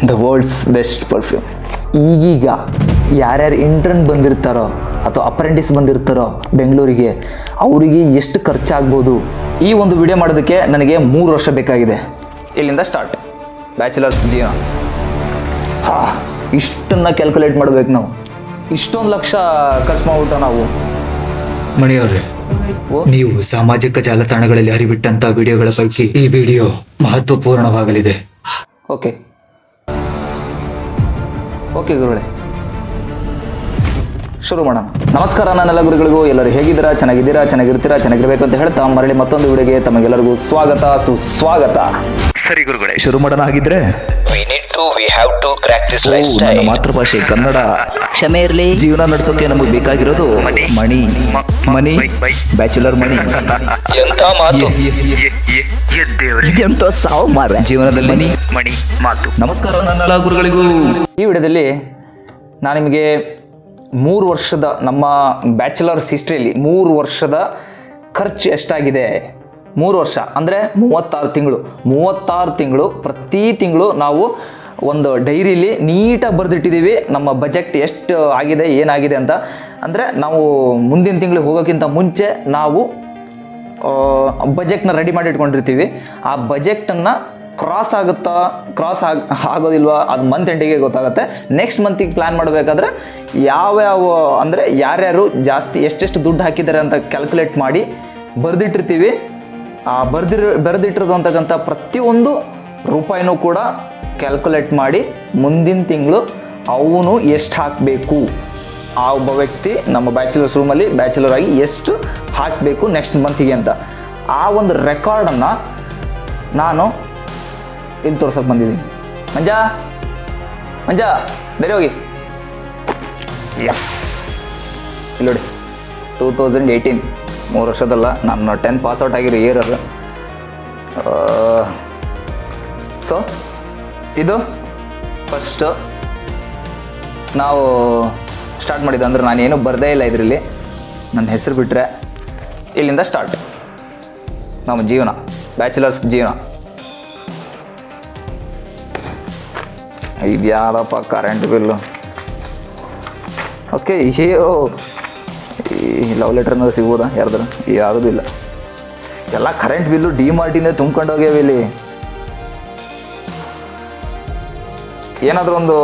The world's best perfume. ಈಗೀಗ ಯಾರ್ಯಾರು intern ಬಂದಿರ್ತಾರೋ ಅಥವಾ ಅಪ್ರೆಂಟಿಸ್ ಬಂದಿರ್ತಾರೋ ಬೆಂಗಳೂರಿಗೆ, ಅವರಿಗೆ ಎಷ್ಟು ಖರ್ಚಾಗ್ಬೋದು? ಈ ಒಂದು ವಿಡಿಯೋ ಮಾಡೋದಕ್ಕೆ ನನಗೆ 3 ವರ್ಷ ಬೇಕಾಗಿದೆ. ಇಲ್ಲಿಂದ ಸ್ಟಾರ್ಟ್ ಬ್ಯಾಚುಲರ್ಸ್ ಜೀವನ. ಇಷ್ಟನ್ನು ಕ್ಯಾಲ್ಕುಲೇಟ್ ಮಾಡ್ಬೇಕು ನಾವು. ಇಷ್ಟೊಂದು ಲಕ್ಷ ಖರ್ಚು ಮಾಡ್ಬಿಟ್ಟು ನಾವು. ಮಣಿಯವರೇ, ನೀವು ಸಾಮಾಜಿಕ ಜಾಲತಾಣಗಳಲ್ಲಿ ಹರಿಬಿಟ್ಟಂತ ವಿಡಿಯೋಗಳ ಪೈಕಿ ಈ ವಿಡಿಯೋ ಮಹತ್ವಪೂರ್ಣವಾಗಲಿದೆ. ಓಕೆ ಗುರುಗಳೇ, ಶುರು ಮಾಡೋಣ. ನಮಸ್ಕಾರ ನನ್ನೆಲ್ಲ ಗುರುಗಳಿಗೂ. ಎಲ್ಲರೂ ಹೇಗಿದ್ದೀರಾ? ಚೆನ್ನಾಗಿರ್ತೀರಾ, ಚೆನ್ನಾಗಿರ್ಬೇಕು ಅಂತ ಹೇಳ್ತಾ ಮರಳಿ ಮತ್ತೊಂದು ವಿಡಿಯೋಗೆ ತಮಗೆಲ್ಲರಿಗೂ ಸ್ವಾಗತ, ಸುಸ್ವಾಗತ. ಸರಿ ಗುರುಗಳೇ, ಶುರು ಮಾಡೋಣ. ಆಗಿದ್ರೆ ನನ್ನ ಮಾತೃಭಾಷೆ ಕನ್ನಡ. ಕ್ಷಮೆ ಇರಲಿ. ಜೀವನ ನಡೆಸೋಕೆ ನಮಗೆ ಬೇಕಾಗಿರೋದು ಮನಿ, ಬ್ಯಾಚುಲರ್ ಮನಿ. ಎಂತ ಮಾತು, ಎಂತ ಸಾವು ಮಾರ ಜೀವನದಲ್ಲಿ ಮಣಿ ಮಾತು. ನಮಸ್ಕಾರ ನನ್ನೆಲ್ಲ ಗುರುಗಳಿಗೂ. ಈ ವಿಡಿಯೋದಲ್ಲಿ ನಾನು ನಿಮಗೆ 3 ವರ್ಷದ ನಮ್ಮ ಬ್ಯಾಚುಲರ್ಸ್ ಹಿಸ್ಟ್ರಿಯಲ್ಲಿ 3 ವರ್ಷದ ಖರ್ಚು ಎಷ್ಟಾಗಿದೆ. 3 ವರ್ಷ ಅಂದರೆ 36 ತಿಂಗಳು. ಪ್ರತಿ ತಿಂಗಳು ನಾವು ಒಂದು ಡೈರಿಲಿ ನೀಟಾಗಿ ಬರೆದಿಟ್ಟಿದ್ದೀವಿ ನಮ್ಮ ಬಜೆಟ್ ಎಷ್ಟು ಆಗಿದೆ, ಏನಾಗಿದೆ ಅಂತ. ಅಂದರೆ ನಾವು ಮುಂದಿನ ತಿಂಗಳಿಗೆ ಹೋಗೋಕ್ಕಿಂತ ಮುಂಚೆ ನಾವು ಬಜೆಟ್ನ ರೆಡಿ ಮಾಡಿ ಇಟ್ಕೊಂಡಿರ್ತೀವಿ. ಆ ಬಜೆಟನ್ನು ಕ್ರಾಸ್ ಆಗೋದಿಲ್ವಾ ಅದು ಮಂತ್ ಎಂಡಿಗೆ ಗೊತ್ತಾಗುತ್ತೆ. ನೆಕ್ಸ್ಟ್ ಮಂತಿಗೆ ಪ್ಲ್ಯಾನ್ ಮಾಡಬೇಕಾದ್ರೆ ಯಾವ್ಯಾವ ಅಂದರೆ ಯಾರ್ಯಾರು ಜಾಸ್ತಿ ಎಷ್ಟೆಷ್ಟು ದುಡ್ಡು ಹಾಕಿದ್ದಾರೆ ಅಂತ ಕ್ಯಾಲ್ಕುಲೇಟ್ ಮಾಡಿ ಬರೆದಿಟ್ಟಿರ್ತೀವಿ. ಆ ಬರೆದಿಟ್ಟಿರೋದಂತಕ್ಕಂಥ ಪ್ರತಿಯೊಂದು ರೂಪಾಯಿನೂ ಕೂಡ ಕ್ಯಾಲ್ಕುಲೇಟ್ ಮಾಡಿ ಮುಂದಿನ ತಿಂಗಳು ಅವನು ಎಷ್ಟು ಹಾಕಬೇಕು, ಆ ಒಬ್ಬ ವ್ಯಕ್ತಿ ನಮ್ಮ ಬ್ಯಾಚುಲರ್ಸ್ ರೂಮಲ್ಲಿ ಬ್ಯಾಚುಲರ್ ಆಗಿ ಎಷ್ಟು ಹಾಕಬೇಕು ನೆಕ್ಸ್ಟ್ ಮಂತಿಗೆ ಅಂತ. ಆ ಒಂದು ರೆಕಾರ್ಡನ್ನು ನಾನು ಇಲ್ಲಿ ತೋರ್ಸೋಕೆ ಬಂದಿದ್ದೀನಿ. ಮಂಜಾ ಬೇರೆ ಹೋಗಿ. ಎಸ್, ಇಲ್ಲಿ ನೋಡಿ, 2018 3 ವರ್ಷದಲ್ಲ, ನಾನು 10th ಪಾಸ್ಔಟ್ ಆಗಿರೋ ಇಯರ್ ಅದು. ಸೊ ಇದು ಫಸ್ಟು ನಾವು ಸ್ಟಾರ್ಟ್ ಮಾಡಿದ್ದು. ಅಂದರೆ ನಾನೇನು ಬರದೇ ಇಲ್ಲ ಇದರಲ್ಲಿ, ನನ್ನ ಹೆಸರು ಬಿಟ್ಟರೆ ಇಲ್ಲಿಂದ ಸ್ಟಾರ್ಟ್ ನಮ್ಮ ಜೀವನ, ಬ್ಯಾಚುಲರ್ಸ್ ಜೀವನ. ಇದ್ಯಾವುದಪ್ಪ ಕರೆಂಟ್ ಬಿಲ್ಲು. ಓಕೆ, ಈ ಲವ್ ಲೆಟರ್ ಅನ್ನೋದು ಸಿಗ್ಬೋದಾ ಯಾರ್ದಾರ? ಯಾವುದೂ ಇಲ್ಲ, ಎಲ್ಲ ಕರೆಂಟ್ ಬಿಲ್ಲು ಡಿಮಾರ್ಟಿಂದ ತುಂಬ್ಕೊಂಡು ಹೋಗ್ಯಾವ. ಇಲ್ಲಿ ಏನಾದರೂ ಒಂದು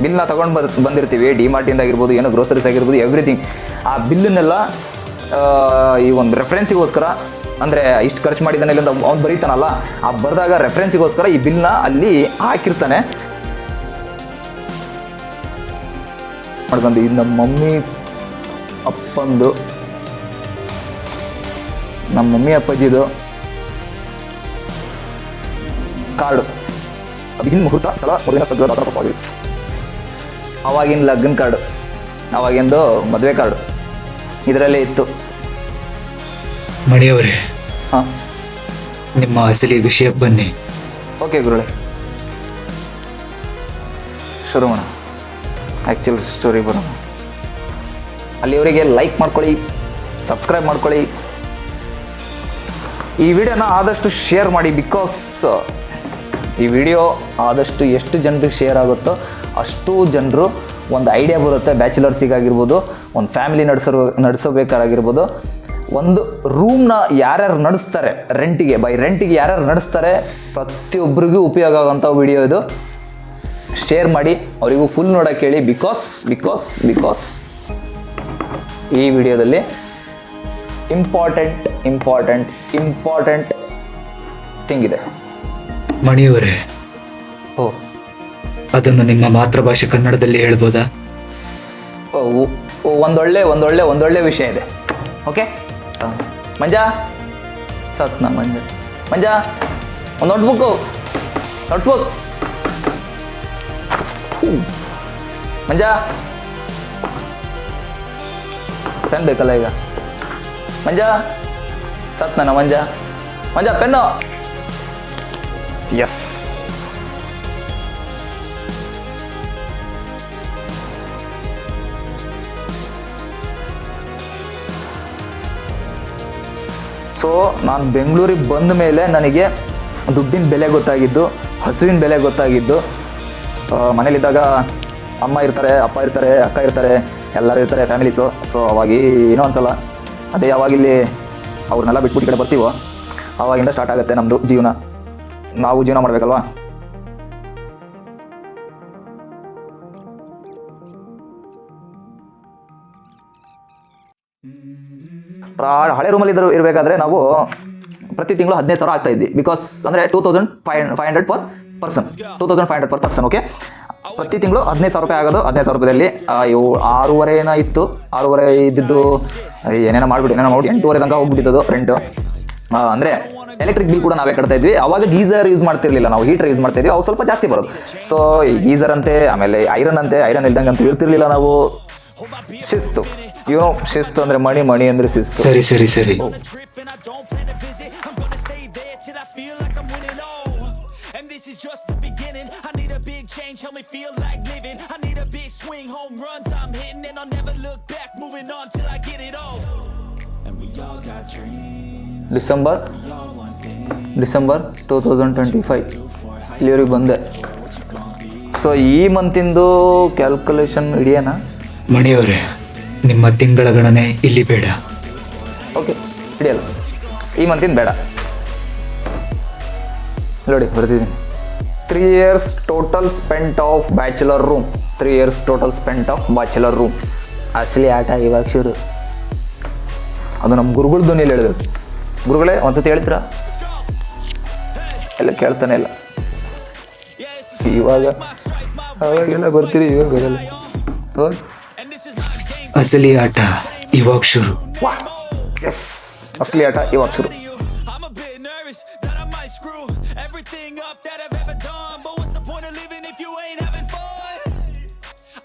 ಬಿಲ್ನ ತೊಗೊಂಡು ಬಂದಿರ್ತೀವಿ, ಡಿಮಾರ್ಟಿಂದ ಆಗಿರ್ಬೋದು, ಏನೋ ಗ್ರೋಸರೀಸ್ ಆಗಿರ್ಬೋದು, ಎವ್ರಿಥಿಂಗ್. ಆ ಬಿಲ್ಲನ್ನೆಲ್ಲ ಈ ಒಂದು ರೆಫರೆನ್ಸಿಗೋಸ್ಕರ, ಅಂದರೆ ಇಷ್ಟು ಖರ್ಚು ಮಾಡಿದ್ದಾನೆ ಇಲ್ಲ ಅಂತ ಅವ್ನು ಬರೀತಾನಲ್ಲ, ಆ ಬರೆದಾಗ ರೆಫರೆನ್ಸಿಗೋಸ್ಕರ ಈ ಬಿಲ್ನ ಅಲ್ಲಿ ಹಾಕಿರ್ತಾನೆ. ಮಾಡ್ಬಂದು ಇದು ನಮ್ಮ ಮಮ್ಮಿ ಅಪ್ಪಾಜಿದು ಕಾರ್ಡು. ಅಭಿಜಿನ್ ಮುಹೂರ್ತ ಸ್ಥಳ ಮೊದಲಿನ ಸದ್ಯ ದಾಸರಪ್ಪಾಗಿ ಅವಾಗಿನ ಲಗ್ನ ಕಾರ್ಡು, ಅವಾಗಿಂದು ಮದುವೆ ಕಾರ್ಡು ಇದರಲ್ಲೇ ಇತ್ತು. ಮಣಿಯವರೇ, ಹಾಂ, ನಿಮ್ಮ ಅಸಲಿ ವಿಷಯಕ್ಕೆ ಬನ್ನಿ. ಓಕೆ ಗುರುಳೆ, ಶುರು ಮಾಡೋಣ. ಆ್ಯಕ್ಚುಲ್ ಸ್ಟೋರಿ ಬರೋಣ. ಅಲ್ಲಿವರೆಗೆ ಲೈಕ್ ಮಾಡ್ಕೊಳ್ಳಿ, ಸಬ್ಸ್ಕ್ರೈಬ್ ಮಾಡ್ಕೊಳ್ಳಿ, ಈ ವಿಡಿಯೋನ ಆದಷ್ಟು ಶೇರ್ ಮಾಡಿ. ಬಿಕಾಸ್ ಈ ವಿಡಿಯೋ ಆದಷ್ಟು ಎಷ್ಟು ಜನರಿಗೆ ಶೇರ್ ಆಗುತ್ತೋ ಅಷ್ಟು ಜನರು ಒಂದು ಐಡಿಯಾ ಬರುತ್ತೆ. ಬ್ಯಾಚುಲರ್ಸಿಗಾಗಿರ್ಬೋದು, ಒಂದು ಫ್ಯಾಮಿಲಿ ನಡೆಸೋಬೇಕಾಗಿರ್ಬೋದು, ಒಂದು ರೂಮ್ನ ಯಾರ್ಯಾರು ನಡೆಸ್ತಾರೆ ರೆಂಟಿಗೆ ಯಾರ್ಯಾರು ನಡೆಸ್ತಾರೆ, ಪ್ರತಿಯೊಬ್ಬರಿಗೂ ಉಪಯೋಗ ಆಗೋಂಥ ವಿಡಿಯೋ ಇದು. ಶೇರ್ ಮಾಡಿ, ಅವರಿಗೂ ಫುಲ್ ನೋಡೋಕ್ಕೆ ಹೇಳಿ. ಬಿಕಾಸ್ ಈ ವಿಡಿಯೋದಲ್ಲಿ ಇಂಪಾರ್ಟೆಂಟ್ ಥಿಂಗ್ ಇದೆ. ಮಣಿಯವರೇ, ಓ, ಅದನ್ನು ನಿಮ್ಮ ಮಾತೃಭಾಷೆ ಕನ್ನಡದಲ್ಲಿ ಹೇಳ್ಬೋದಾ? ಒಂದೊಳ್ಳೆ ವಿಷಯ ಇದೆ. ಓಕೆ, ಮಂಜಾ ಒಂದು ನೋಟ್ಬುಕ್ ಮಂಜಾ, ಪೆನ್ ಬೇಕಲ್ಲ ಈಗ. ಮಂಜಾ ಪೆನ್ನು. ಎಸ್, ಸೊ ನಾನು ಬೆಂಗಳೂರಿಗೆ ಬಂದ ಮೇಲೆ ನನಗೆ ದುಡ್ಡಿನ ಬೆಲೆ ಗೊತ್ತಾಗಿದ್ದು, ಹಸುವಿನ ಬೆಲೆ ಗೊತ್ತಾಗಿದ್ದು, ಮನೇಲಿದ್ದಾಗ ಅಮ್ಮ ಇರ್ತಾರೆ, ಅಪ್ಪ ಇರ್ತಾರೆ, ಅಕ್ಕ ಇರ್ತಾರೆ, ಎಲ್ಲರೂ ಇರ್ತಾರೆ ಫ್ಯಾಮಿಲೀಸು. ಸೊ ಅವಾಗ ಏನೋ ಅನ್ಸಲ್ಲ. ಅದೇ ಯಾವಾಗ ಇಲ್ಲಿ ಅವ್ರನ್ನೆಲ್ಲ ಬಿಟ್ಬಿಟ್ಟು ಈ ಕಡೆ ಬರ್ತೀವೋ ಆವಾಗಿಂದ ಸ್ಟಾರ್ಟ್ ಆಗುತ್ತೆ ನಮ್ಮದು ಜೀವನ. ನಾವು ಜೀವನ ಮಾಡಬೇಕಲ್ವಾ. ಹಳೆ ರೂಮಲ್ಲಿ ಇರಬೇಕಾದ್ರೆ ನಾವು ಪ್ರತಿ ತಿಂಗಳು 15,000 ಆಗ್ತಾ ಇದ್ವಿ. ಬಿಕಾಸ್ ಅಂದರೆ 2,500 ಪರ್ ಪರ್ಸನ್. ಓಕೆ, ಪ್ರತಿ ತಿಂಗಳು 15,000 ರೂಪಾಯಿ ಆಗೋದು. 15,000 ರೂಪಾಯಿದಲ್ಲಿ 6.5 ಇತ್ತು. 6.5 ಇದ್ದಿದ್ದು ಏನೇನೋ ಮಾಡಿ 8.5 ತನಕ ಹೋಗ್ಬಿಟ್ಟಿದ್ದು ರೆಂಟು. ಅಂದರೆ ಎಲೆಕ್ಟ್ರಿಕ್ ಬಿಲ್ ಕೂಡ ನಾವೇ ಕಟ್ತಾ ಇದ್ವಿ. ಅವಾಗ ಗೀಸರ್ ಯೂಸ್ ಮಾಡ್ತಿರ್ಲಿಲ್ಲ, ನಾವು ಹೀಟರ್ ಯೂಸ್ ಮಾಡ್ತಾ ಇದ್ವಿ. ಅವಾಗ ಸ್ವಲ್ಪ ಜಾಸ್ತಿ ಬರೋದು. ಸೊ ಈ ಗೀಸರ್ ಅಂತೆ, ಆಮೇಲೆ ಐರನ್ ಇಲ್ದಂಗೆ ಅಂತ ಇರ್ತಿರ್ಲಿಲ್ಲ ನಾವು. ಶಿಸ್ತು, ಶಿಸ್ತು ಅಂದರೆ ಮಣಿ ಅಂದರೆ ಶಿಸ್ತು. ಸರಿ This is just the beginning. I need a big change, help me feel like living. I need a big swing, home runs I'm hitting, and I'll never look back, moving on till I get it all. And we all got dreams. December 2025 ಇಲ್ಲಿವರೆಗೆ ಬಂದೆ. So ಈ ಮಂತಿಂದು calculation ಹಿಡಿಯೋಣ. ಮಣಿಯವರೇ, ನಿಮ್ಮ ತಿಂಗಳ ಗಣನೆ ಇಲ್ಲಿ ಬೇಡ. Okay, ಹಿಡಿಯಲ್ಲ. ಈ ಮಂತಿಂದ ಬೇಡ. ನೋಡಿ ಬರ್ತಿದ್ದೀನಿ. 3 years total spent of bachelor room. 3 years total spent of bachelor room. Actually ಆಟ ಇವಾಗ ಶುರು. ಅದು ನಮ್ಮ ಗುರುಗಳ ಧ್ವನಿಯಲ್ಲಿ ಹೇಳಬೇಕು. ಗುರುಗಳೇ ಒಂದ್ಸತಿ ಹೇಳ್ತೀರಾ? ಎಲ್ಲ ಕೇಳ್ತಾನೆ ಇಲ್ಲ. ಇವಾಗ ಅವಾಗೆಲ್ಲ ಬರ್ತೀರಿ, ಇವಾಗ ಬರಲ್ಲ. ಅಸಲಿ ಆಟ ಇವಾಗ ಶುರು. ಎಸ್, ಅಸಲಿ ಆಟ ಇವಾಗ ಶುರು. I'm a bit nervous that I might screw everything up that I've ever done. But what's the point of living if you ain't having fun?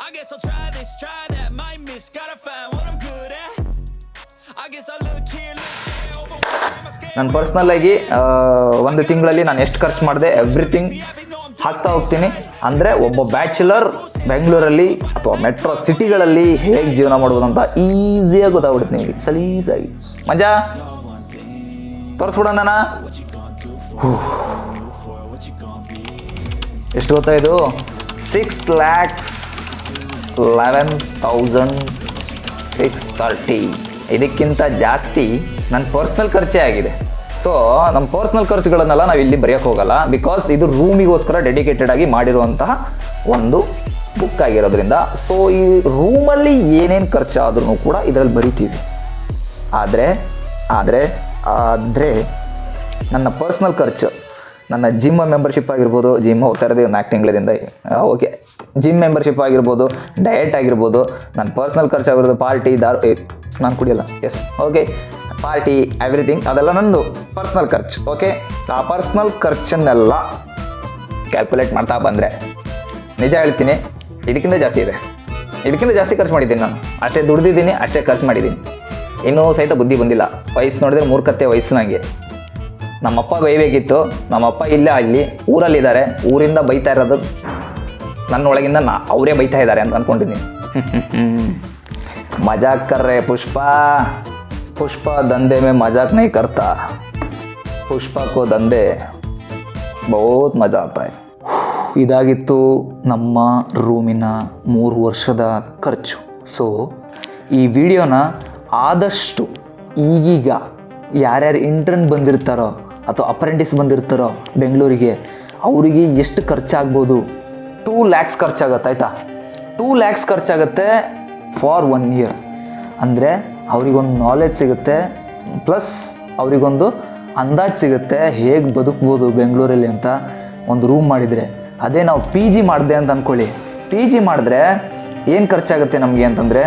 I guess I'll try this, try that, might miss, gotta find what I'm good at. I guess I look here, look there, ನಾನು personal ಆಗಿ ಒಂದು ತಿಂಗಳಲ್ಲಿ ನಾನು ಎಷ್ಟು ಖರ್ಚು ಮಾಡಿದೆ everything ಹಾಕ್ತಾ ಹೋಗ್ತೀನಿ. ಅಂದರೆ ಒಬ್ಬ ಬ್ಯಾಚುಲರ್ ಬೆಂಗಳೂರಲ್ಲಿ ಅಥವಾ ಮೆಟ್ರೋ ಸಿಟಿಗಳಲ್ಲಿ ಹೇಗೆ ಜೀವನ ಮಾಡ್ಬೋದು ಅಂತ ಈಸಿಯಾಗಿ ಗೊತ್ತಾಗ್ಬಿಡುತ್ತೆ ನಿಮಗೆ, ಸಲೀಸಾಗಿ. ಮಜಾ ತೋರಿಸ್ಬಿಡೋಣ. ಎಷ್ಟು ಗೊತ್ತಾಯಿತು? 6,11,630. ಇದಕ್ಕಿಂತ ಜಾಸ್ತಿ ನನ್ನ ಪರ್ಸ್ನಲ್ ಖರ್ಚೇ ಆಗಿದೆ. ಸೊ ನಮ್ಮ ಪರ್ಸ್ನಲ್ ಖರ್ಚುಗಳನ್ನೆಲ್ಲ ನಾವು ಇಲ್ಲಿ ಬರೆಯೋಕ್ಕೆ ಹೋಗಲ್ಲ. ಬಿಕಾಸ್ ಇದು ರೂಮಿಗೋಸ್ಕರ ಡೆಡಿಕೇಟೆಡ್ ಆಗಿ ಮಾಡಿರುವಂತಹ ಒಂದು ಬುಕ್ ಆಗಿರೋದ್ರಿಂದ. ಸೊ ಈ ರೂಮಲ್ಲಿ ಏನೇನು ಖರ್ಚಾದ್ರೂ ಕೂಡ ಇದರಲ್ಲಿ ಬರಿತೀವಿ. ಆದರೆ ನನ್ನ ಪರ್ಸ್ನಲ್ ಖರ್ಚು, ನನ್ನ ಜಿಮ್ ಮೆಂಬರ್ಶಿಪ್ ಆಗಿರ್ಬೋದು, ಜಿಮ್ ಹೋಗ್ತಾ ಇರೋದು 4 ತಿಂಗಳಿಂದ. ಓಕೆ, ಜಿಮ್ ಮೆಂಬರ್ಶಿಪ್ ಆಗಿರ್ಬೋದು, ಡಯಟ್ ಆಗಿರ್ಬೋದು, ನನ್ನ ಪರ್ಸ್ನಲ್ ಖರ್ಚು ಆಗಿರೋದು, ಪಾರ್ಟಿ, ನಾನು ಕುಡಿಯಲ್ಲ, ಎಸ್, ಓಕೆ, ಪಾರ್ಟಿ, ಎವ್ರಿಥಿಂಗ್, ಅದೆಲ್ಲ ನಂದು ಪರ್ಸ್ನಲ್ ಖರ್ಚು. ಓಕೆ, ಆ ಪರ್ಸ್ನಲ್ ಖರ್ಚನ್ನೆಲ್ಲ ಕ್ಯಾಲ್ಕುಲೇಟ್ ಮಾಡ್ತಾ ಬಂದರೆ ನಿಜ ಹೇಳ್ತೀನಿ, ಇದಕ್ಕಿಂತ ಜಾಸ್ತಿ ಇದೆ. ಇದಕ್ಕಿಂತ ಜಾಸ್ತಿ ಖರ್ಚು ಮಾಡಿದ್ದೀನಿ ನಾನು. ಅಷ್ಟೇ ದುಡ್ದಿದ್ದೀನಿ, ಅಷ್ಟೇ ಖರ್ಚು ಮಾಡಿದ್ದೀನಿ. ಇನ್ನೂ ಸಹಿತ ಬುದ್ಧಿ ಬಂದಿಲ್ಲ. ವಯಸ್ಸು ನೋಡಿದ್ರೆ ಮೂರ್ಖತೆ ವಯಸ್ಸು ನನಗೆ. ನಮ್ಮಪ್ಪ ಬೈಬೇಕಿತ್ತು. ನಮ್ಮಪ್ಪ ಇಲ್ಲ, ಅಲ್ಲಿ ಊರಲ್ಲಿದ್ದಾರೆ. ಊರಿಂದ ಬೈತಾ ಇರೋದು ನನ್ನ ಒಳಗಿಂದ ಅವರೇ ಬೈತಾ ಇದ್ದಾರೆ ಅಂತ ಅಂದ್ಕೊಂಡಿದ್ದೀನಿ. ಮಜಾಕ್ ಕರ್ರೆ ಪುಷ್ಪ ದಂಧೆ ಮೇ ಮಜಾಕ್ ನೈ ಕರ್ತಾ. ಪುಷ್ಪ ಕೋ ದಂಧೆ ಬಹುತ್ ಮಜಾ ಆತಾ ಹೈ. ಇದಾಗಿತ್ತು ನಮ್ಮ ರೂಮಿನ 3 ವರ್ಷದ ಖರ್ಚು. ಸೊ ಈ ವಿಡಿಯೋನ ಆದಷ್ಟು ಈಗೀಗ ಯಾರ್ಯಾರು ಇಂಟರ್ನ್ ಬಂದಿರ್ತಾರೋ ಅಥವಾ ಅಪ್ರೆಂಟಿಸ್ ಬಂದಿರ್ತಾರೋ ಬೆಂಗಳೂರಿಗೆ, ಅವರಿಗೆ ಎಷ್ಟು ಖರ್ಚಾಗ್ಬೋದು? 2 lakhs ಖರ್ಚಾಗತ್ತೆ, ಆಯಿತಾ? 2 lakhs ಖರ್ಚಾಗುತ್ತೆ ಫಾರ್ 1 year. ಅಂದರೆ ಅವರಿಗೊಂದು ನಾಲೆಜ್ ಸಿಗುತ್ತೆ, ಪ್ಲಸ್ ಅವರಿಗೊಂದು ಅಂದಾಜು ಸಿಗುತ್ತೆ ಹೇಗೆ ಬದುಕ್ಬೋದು ಬೆಂಗಳೂರಲ್ಲಿ ಅಂತ. ಒಂದು ರೂಮ್ ಮಾಡಿದರೆ, ಅದೇ ನಾವು PG ಮಾಡಿದೆ ಅಂತ ಅಂದ್ಕೊಳ್ಳಿ. PG ಮಾಡಿದ್ರೆ ಏನು ಖರ್ಚಾಗುತ್ತೆ ನಮಗೆ ಅಂತಂದರೆ,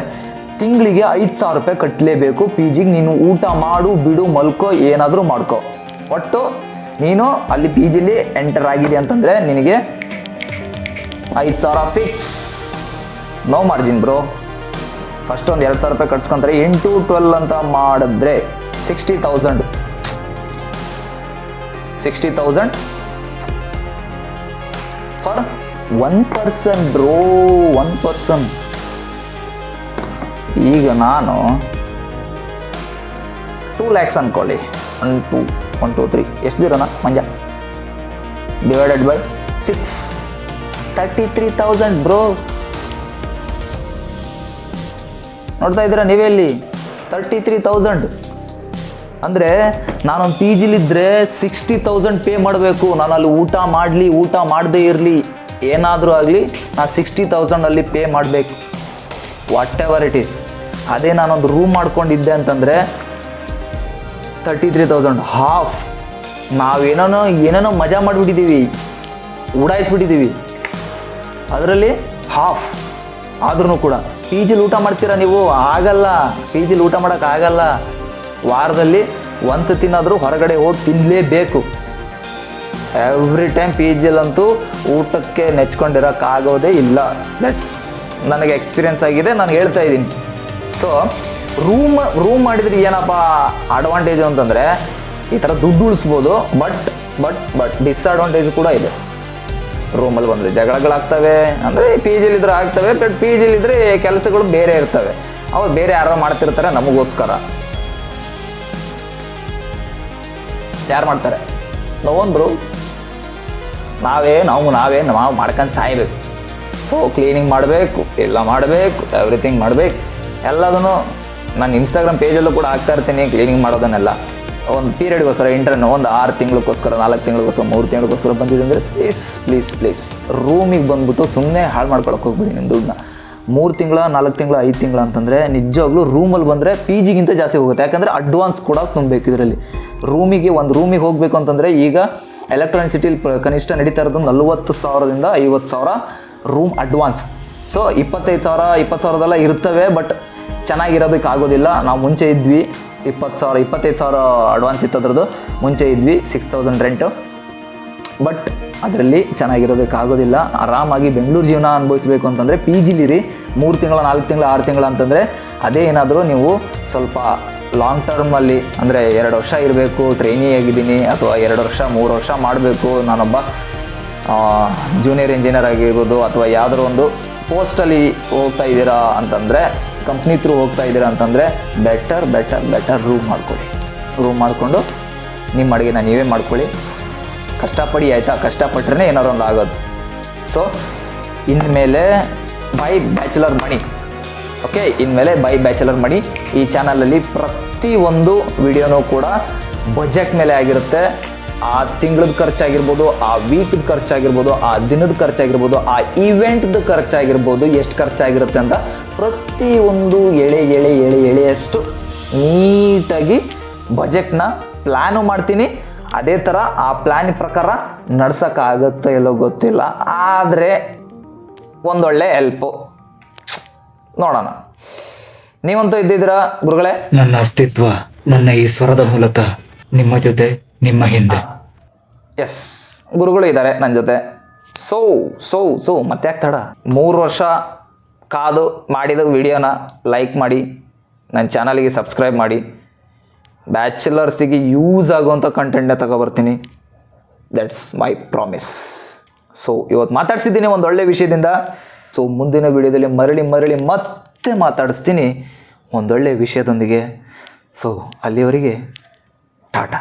ತಿಂಗಳಿಗೆ 5,000 ರೂಪಾಯಿ ಕಟ್ಟಲೇಬೇಕು PGಗೆ. ನೀನು ಊಟ ಮಾಡು, ಬಿಡು, ಮಲ್ಕೋ, ಏನಾದರೂ ಮಾಡ್ಕೋ. ಒಟ್ಟು ನೀನು ಅಲ್ಲಿ PGಲಿ ಎಂಟರ್ ಆಗಿದೆ ಅಂತಂದರೆ ನಿನಗೆ 5,000 fix, no margin bro. First ಒಂದು 2,000 ರೂಪಾಯಿ ಕಟ್ಸ್ಕೊಂತಾರೆ. 8 12 ಅಂತ ಮಾಡಿದ್ರೆ 60,000 ಫಾರ್ 1 person ಬ್ರೋ, 1 person. ಈಗ ನಾನು 2 lakhs ಅಂದ್ಕೊಳ್ಳಿ. 1 2 3 ಎಷ್ಟು ದಿರೋಣ ಮಂಜ, ಡಿವೈಡೆಡ್ ಬೈ 6 33,000 ಬ್ರೋ. ನೋಡ್ತಾ ಇದ್ದೀರಾ ನೀವೇ ಇಲ್ಲಿ 33,000 ಅಂದರೆ ನಾನೊಂದು ಪಿ ಜಿಲಿದ್ದರೆ 60,000 ಪೇ ಮಾಡಬೇಕು. ನಾನು ಅಲ್ಲಿ ಊಟ ಮಾಡಲಿ ಊಟ ಮಾಡದೇ ಇರಲಿ ಏನಾದರೂ ಆಗಲಿ ನಾನು 60,000 ಪೇ ಮಾಡಬೇಕು, ವಾಟ್ ಎವರ್ ಇಟ್ ಈಸ್. ಅದೇ ನಾನೊಂದು ರೂಮ್ ಮಾಡ್ಕೊಂಡಿದ್ದೆ ಅಂತಂದರೆ 33,000 ಹಾಫ್. ಏನೇನೋ ಮಜಾ ಮಾಡಿಬಿಟ್ಟಿದ್ದೀವಿ, ಉಡಾಯಿಸ್ಬಿಟ್ಟಿದ್ದೀವಿ, ಅದರಲ್ಲಿ ಹಾಫ್. ಆದ್ರೂ ಕೂಡ ಪಿ ಜಿಲಿ ಊಟ ಮಾಡ್ತೀರಾ ನೀವು? ಆಗಲ್ಲ, ಪಿ ಜಿಲಿ ಊಟ ಮಾಡೋಕ್ಕಾಗಲ್ಲ. ವಾರದಲ್ಲಿ ಒಂದು ಸತಿನಾದರೂ ಹೊರಗಡೆ ಹೋಗಿ ತಿನ್ನಲೇಬೇಕು. ಎವ್ರಿ ಟೈಮ್ ಪಿ ಜಿಲಂತೂ ಊಟಕ್ಕೆ ನೆಚ್ಕೊಂಡಿರೋಕ್ಕಾಗೋದೇ ಇಲ್ಲ. ದಟ್ಸ್ ನನಗೆ ಎಕ್ಸ್ಪೀರಿಯೆನ್ಸ್ ಆಗಿದೆ, ನಾನು ಹೇಳ್ತಾ ಇದ್ದೀನಿ. ಸೊ ರೂಮ್ ಮಾಡಿದ್ರೆ ಏನಪ್ಪ ಅಡ್ವಾಂಟೇಜು ಅಂತಂದರೆ ಈ ಥರ ದುಡ್ಡು ಉಳಿಸ್ಬೋದು. ಬಟ್ ಡಿಸ್ಅಡ್ವಾಂಟೇಜ್ ಕೂಡ ಇದೆ. ರೂಮಲ್ಲಿ ಬಂದರೆ ಜಗಳಗಳಾಗ್ತವೆ, ಅಂದರೆ ಪಿ ಜಿಲಿದ್ರೆ ಆಗ್ತವೆ. ಬಟ್ ಪಿ ಜಿಲಿದ್ರೆ ಕೆಲಸಗಳು ಬೇರೆ ಇರ್ತವೆ, ಅವ್ರು ಬೇರೆ ಯಾರೋ ಮಾಡ್ತಿರ್ತಾರೆ ನಮಗೋಸ್ಕರ. ಯಾರು ಮಾಡ್ತಾರೆ? ನಾವೊಂದ್ರು ನಾವು ಮಾಡ್ಕೊಂಡು ಸಾಯ್ಬೇಕು. ಸೊ ಕ್ಲೀನಿಂಗ್ ಮಾಡಬೇಕು, ಎಲ್ಲ ಮಾಡಬೇಕು, ಎವ್ರಿಥಿಂಗ್ ಮಾಡಬೇಕು. ಎಲ್ಲದನ್ನು ನಾನು ಇನ್ಸ್ಟಾಗ್ರಾಮ್ ಪೇಜಲ್ಲೂ ಕೂಡ ಹಾಕ್ತಾ ಇರ್ತೀನಿ ಕ್ಲೀನಿಂಗ್ ಮಾಡೋದನ್ನೆಲ್ಲ. ಒಂದು ಪೀರಿಯಡ್ಗೋಸ್ಕರ ಒಂದು 6 ತಿಂಗಳಿಗೋಸ್ಕರ 4 ತಿಂಗಳಿಗೋಸ್ಕರ 3 ತಿಂಗಳಿಗೋಸ್ಕರ ಬಂದಿದೆ ಅಂದರೆ ಪ್ಲೀಸ್ ರೂಮಿಗೆ ಬಂದುಬಿಟ್ಟು ಸುಮ್ಮನೆ ಹಾಳು ಮಾಡ್ಕೊಳಕ್ಕೆ ಹೋಗ್ಬಿಡಿ ನಿಮ್ಮ ದುಡ್ಡನ್ನ. 3 ತಿಂಗಳ 4 ತಿಂಗಳ 5 ತಿಂಗಳ ಅಂತಂದರೆ ನಿಜವಾಗ್ಲೂ ರೂಮಲ್ಲಿ ಬಂದರೆ ಪಿ ಜಿಗಿಂತ ಜಾಸ್ತಿ ಹೋಗುತ್ತೆ. ಯಾಕಂದರೆ ಅಡ್ವಾನ್ಸ್ ಕೂಡ ತುಂಬಬೇಕು ಇದರಲ್ಲಿ. ಒಂದು ರೂಮಿಗೆ ಹೋಗಬೇಕು ಅಂತಂದರೆ ಈಗ ಎಲೆಕ್ಟ್ರಾನಿಸಿಟಿಲಿ ಕನಿಷ್ಠ ನಡೀತಾ ಇರೋದು 40,000ದಿಂದ 50,000 ರೂಮ್ ಅಡ್ವಾನ್ಸ್. ಸೊ 25,000 20,000 ಇರ್ತವೆ, ಬಟ್ ಚೆನ್ನಾಗಿರೋದಕ್ಕೆ ಆಗೋದಿಲ್ಲ. ನಾವು ಮುಂಚೆ ಇದ್ವಿ 25,000 ಅಡ್ವಾನ್ಸ್ ಇತ್ತು ಅದ್ರದ್ದು. ಮುಂಚೆ ಇದ್ವಿ 6,000 ರೆಂಟು. ಬಟ್ ಅದರಲ್ಲಿ ಚೆನ್ನಾಗಿರೋದಕ್ಕೆ ಆಗೋದಿಲ್ಲ. ಆರಾಮಾಗಿ ಬೆಂಗಳೂರು ಜೀವನ ಅನುಭವಿಸ್ಬೇಕು ಅಂತಂದರೆ ಪಿ ಜಿಲಿರಿ. 3 ತಿಂಗಳ 4 ತಿಂಗಳ 6 ತಿಂಗಳ ಅಂತಂದರೆ ಅದೇ ಏನಾದರೂ ನೀವು ಸ್ವಲ್ಪ ಲಾಂಗ್ ಟರ್ಮಲ್ಲಿ ಅಂದರೆ 2 ವರ್ಷ ಇರಬೇಕು, ಟ್ರೈನಿ ಆಗಿದ್ದೀನಿ, ಅಥವಾ 2 ವರ್ಷ 3 ವರ್ಷ ಮಾಡಬೇಕು, ನಾನೊಬ್ಬ ಜೂನಿಯರ್ ಇಂಜಿನಿಯರ್ ಆಗಿರ್ಬೋದು, ಅಥವಾ ಯಾವುದಾದ್ರು ಒಂದು ಪೋಸ್ಟಲ್ಲಿ ಹೋಗ್ತಾ ಇದ್ದೀರಾ ಅಂತಂದರೆ, ಕಂಪ್ನಿ ಥ್ರೂ ಹೋಗ್ತಾ ಇದ್ದೀರಾ ಅಂತಂದರೆ ಬೆಟರ್ ರೂಮ್ ಮಾಡಿಕೊಂಡು ನಿಮ್ಮ ಅಡುಗೆನ ನೀವೇ ಮಾಡ್ಕೊಳ್ಳಿ. ಕಷ್ಟಪಡಿ, ಆಯಿತಾ? ಕಷ್ಟಪಟ್ಟರೆ ಏನಾರು ಒಂದು ಆಗೋದು. ಸೊ ಇನ್ಮೇಲೆ ಬೈ ಬ್ಯಾಚುಲರ್ ಮನಿ. ಓಕೆ, ಇನ್ಮೇಲೆ ಬೈ ಬ್ಯಾಚುಲರ್ ಮನಿ. ಈ ಚಾನಲಲ್ಲಿ ಪ್ರತಿಯೊಂದು ವಿಡಿಯೋನೂ ಕೂಡ ಬಜೆಟ್ ಮೇಲೆ ಆಗಿರುತ್ತೆ. ಆ ತಿಂಗಳದ ಖರ್ಚಾಗಿರ್ಬೋದು, ಆ ವೀಕ್ದ ಖರ್ಚಾಗಿರ್ಬೋದು, ಆ ದಿನದ ಖರ್ಚಾಗಿರ್ಬೋದು, ಆ ಈವೆಂಟ್ದು ಖರ್ಚಾಗಿರ್ಬೋದು, ಎಷ್ಟು ಖರ್ಚಾಗಿರುತ್ತೆ ಅಂತ ಪ್ರತಿಯೊಂದು ಎಳೆಯಷ್ಟು ನೀಟಾಗಿ ಬಜೆಟ್ನ ಪ್ಲ್ಯಾನು ಮಾಡ್ತೀನಿ. ಅದೇ ಥರ ಆ ಪ್ಲ್ಯಾನ್ ಪ್ರಕಾರ ನಡ್ಸೋಕ್ಕಾಗುತ್ತೋ ಇಲ್ಲೋ ಗೊತ್ತಿಲ್ಲ, ಆದರೆ ಒಂದೊಳ್ಳೆ ಹೆಲ್ಪು ನೋಡೋಣ. ನೀವಂತೂ ಇದ್ದಿದ್ದೀರಾ ಗುರುಗಳೇ? ನನ್ನ ಅಸ್ತಿತ್ವ ನನ್ನ ಈ ಸ್ವರದ ಮೂಲಕ ನಿಮ್ಮ ಜೊತೆ, ನಿಮ್ಮ ಹಿಂದೆ. ಎಸ್, ಗುರುಗಳು ಇದ್ದಾರೆ ನನ್ನ ಜೊತೆ. ಸೊ ಮತ್ತೆ ಯಾಕೆ ತಡ? 3 ವರ್ಷ ಕಾದು ಮಾಡಿದ ವಿಡಿಯೋನ ಲೈಕ್ ಮಾಡಿ, ನನ್ನ ಚಾನಲ್ಗೆ ಸಬ್ಸ್ಕ್ರೈಬ್ ಮಾಡಿ. ಬ್ಯಾಚುಲರ್ಸಿಗೆ ಯೂಸ್ ಆಗುವಂಥ ಕಂಟೆಂಟ್ನ ತಗೊಬರ್ತೀನಿ. That's my promise. ಸೊ ಇವತ್ತು ಮಾತಾಡ್ಸಿದ್ದೀನಿ ಒಂದು ಒಳ್ಳೆ ವಿಷಯದಿಂದ. ಸೊ ಮುಂದಿನ ವಿಡಿಯೋದಲ್ಲಿ ಮರಳಿ ಮತ್ತೆ ಮಾತಾಡಿಸ್ತೀನಿ ಒಂದೊಳ್ಳೆ ವಿಷಯದೊಂದಿಗೆ. ಸೊ ಅಲ್ಲಿವರೆಗೆ ಟಾಟಾ.